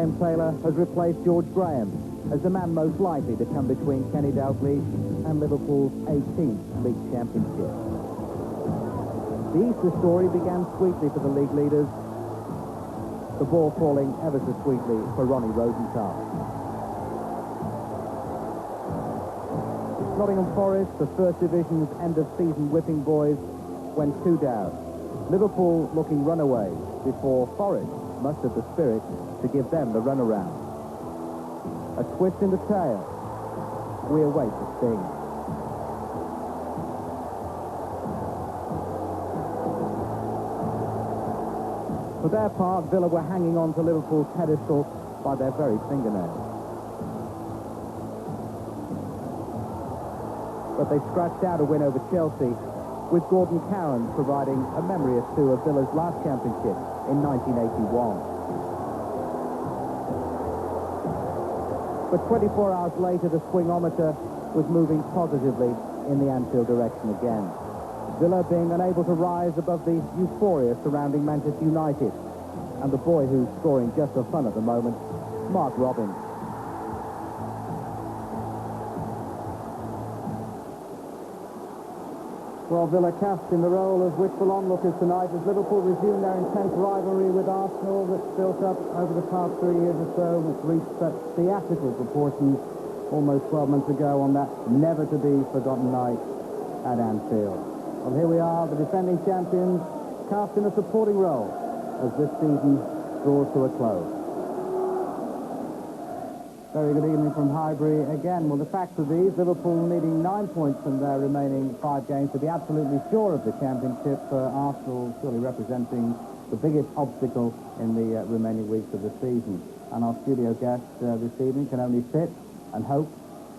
Graham Taylor has replaced George Graham as the man most likely to come between Kenny Dalglish and Liverpool's 18th league championship. The Easter story began sweetly for the league leaders, the ball falling ever so sweetly for Ronnie Rosenthal. Nottingham Forest, the First Division's end-of-season whipping boys, went 2 down. Liverpool looking runaway before Forest mustered the spirit to give them the runaround. A twist in the tail. We await the sting. For their part, Villa were hanging on to Liverpool's pedestal by their very fingernails. But they scratched out a win over Chelsea, with Gordon Cowan providing a memory or two of Villa's last championship in 1981. But 24 hours later, the swingometer was moving positively in the Anfield direction again. Villa being unable to rise above the euphoria surrounding Manchester United, and the boy who's scoring just for fun at the moment, Mark Robin. Well, Villa cast in the role of wishful onlookers tonight as Liverpool resumed their intense rivalry with Arsenal that's built up over the past 3 years or so. It's reached such theatrical proportions almost 12 months ago on that never-to-be-forgotten night at Anfield. Well, here we are, the defending champions, cast in a supporting role as this season draws to a close. Very good evening from Highbury again. Well, the facts of these, Liverpool needing 9 points from their remaining 5 games to be absolutely sure of the championship. Arsenal surely representing the biggest obstacle in the remaining weeks of the season. And our studio guest this evening can only sit and hope,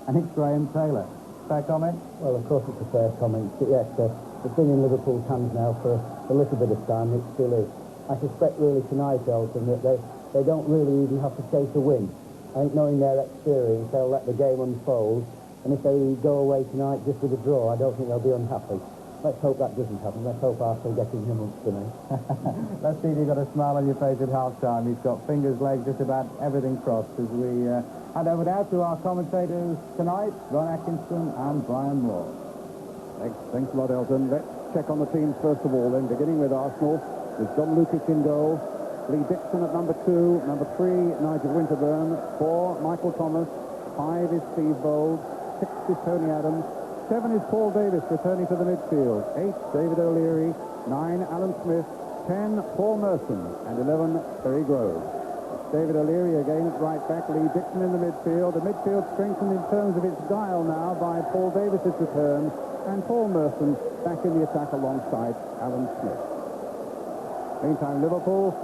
and it's Graham Taylor. Fair comment? Well, of course it's a fair comment. Yes, it's been in Liverpool's hands now for a little bit of time. It still is. I suspect really tonight, Elton, that they don't really even have to chase a win. I think knowing their experience, they'll let the game unfold. And if they go away tonight just with a draw, I don't think they'll be unhappy. Let's hope that doesn't happen. Let's hope Arsenal get in amongst tonight. Let's see if you've got a smile on your face at half-time. He's got fingers, legs, just about everything crossed as we hand over now to our commentators tonight, Ron Atkinson and Brian Moore. Thanks a lot, Elton. Let's check on the teams first of all, then, beginning with Arsenal, with John Lukic in goal. Lee Dixon at number 2, number 3, Nigel Winterburn, 4, Michael Thomas, 5 is Steve Bold, 6 is Tony Adams, 7 is Paul Davis returning to the midfield, 8, David O'Leary, 9, Alan Smith, 10, Paul Merson, and 11, Terry Groves. David O'Leary again at right back, Lee Dixon in the midfield. The midfield strengthened in terms of its guile now by Paul Davis's return, and Paul Merson back in the attack alongside Alan Smith. Meantime, Liverpool,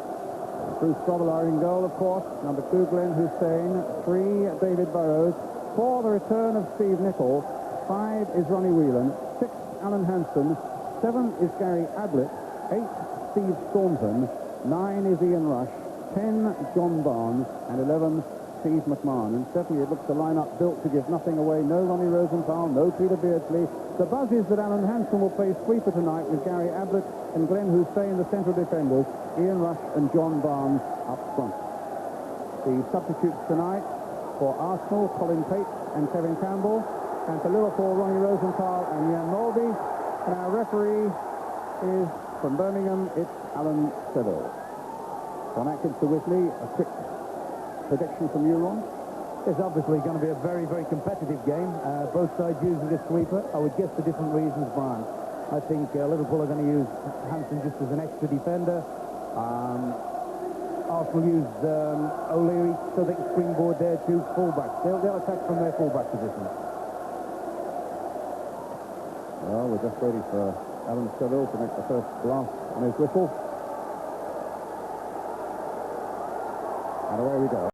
Bruce Grobbelaar in goal, of course. Number 2, Glenn Hussein. 3, David Burrows. 4, the return of Steve Nicol. 5 is Ronnie Whelan. 6, Alan Hansen. 7 is Gary Ablett. 8, Steve Staunton. 9 is Ian Rush. 10, John Barnes. And 11, Steve McMahon. And certainly it looks a line-up built to give nothing away. No Ronnie Rosenthal, no Peter Beardsley. The buzz is that Alan Hansen will play sweeper tonight with Gary Ablett and Glenn Hussein, the central defenders, Ian Rush and John Barnes up front. The substitutes tonight for Arsenal, Colin Tate and Kevin Campbell, and for Liverpool, Ronnie Rosenthal and Jan Molby. And our referee is from Birmingham, it's Alan Seville. Ron Atkinson with me, a quick prediction from you, Ron? It's obviously going to be a very, very competitive game. Both sides using a sweeper. I would guess for different reasons, Brian. I think Liverpool are going to use Hansen just as an extra defender. Arsenal use O'Leary so they can springboard their 2 fullbacks. They'll attack from their fullback positions. Well, we're just waiting for Alan Seville to make the first blast on his whistle. And away we go.